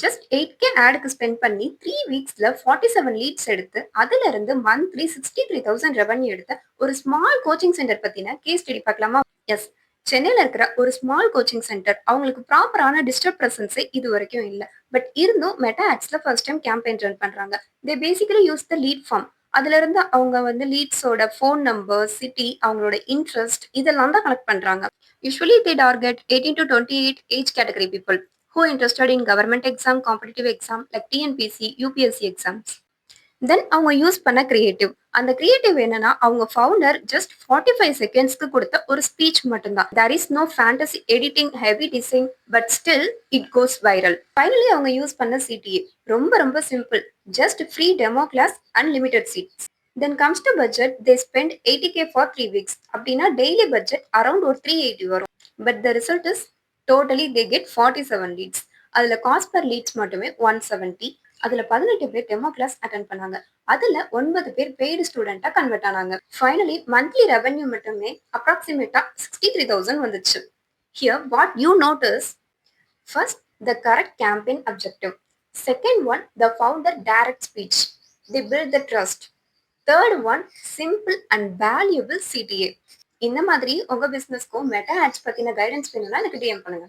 Just 8K ஆடுக்கு spend பண்ணி 3 வீக்ஸ்ல 47 leads எடுத்து அதுல இருந்து மந்த்லி 63,000 ரெவன்யூ எடுத்த ஒரு ஸ்மால் கோச்சிங் சென்டர் பத்தின கேஸ் ஸ்டடி பார்க்கலாமா? எஸ், சென்னையில இருக்கிற ஒரு ஸ்மால் கோச்சிங் சென்டர். அவங்களுக்கு ப்ராப்பரான டிஜிட்டல் பிரசன்ஸே இது வரைக்கும் இல்லை. பட் இருந்தும் மெட்டா ஆட்ஸ்ல ஃபர்ஸ்ட் டைம் கேம்பெயின் ரன் பண்றாங்க. They basically use the lead form. அதுல இருந்து அவங்க லீட்ஸோட ஃபோன் நம்பர், சிட்டி, அவங்களோட இன்ட்ரெஸ்ட் இதெல்லாம் தான் கலெக்ட் பண்றாங்க. Usually they target 18 to 28 age category people who interested in government exam, competitive exam like TNPC, UPSC exams. தென் அவங்க யூஸ் பண்ண கிரியேட்டிவ். அந்த கிரியேட்டிவ் என்னன்னா அவங்க ஃபவுண்டர் ஜஸ்ட் 45 செகண்ட்ஸ்க்கு கொடுத்த ஒரு ஸ்பீச் மட்டும்தான். There is no fantasy editing, heavy design, but still it goes viral. Finally அவங்க use பண்ண சிடிஏ ரொம்ப ரொம்ப simple. Just free demo class, unlimited seats. Then comes to budget, they spend 80K for 3 weeks. அப்படின்னா daily budget around ஒரு 380 வரும். But the result is totally they get 47 leads. அதுல cost per leads மட்டுமே 170. அதுல 18 பேர் demo class attend பண்ணாங்க. அதுல 9 பேர் பெய்டு ஸ்டூடெண்டா கன்வெர்ட் ஆனாங்க. ஃபைனலி மந்த்லி ரெவன்யூ மட்டுமே அப்ராக்சிமேட்டா 63,000 வந்துச்சு. Here what you notice: first, the correct campaign objective. Second one, the founder direct speech. They build the trust. Third one, simple and valuable CTA. இந்த மாதிரி உங்க பிசினஸ்க்கும் meta ads பத்தின guidance வேணும்னா எனக்கு DM பண்ணுங்க.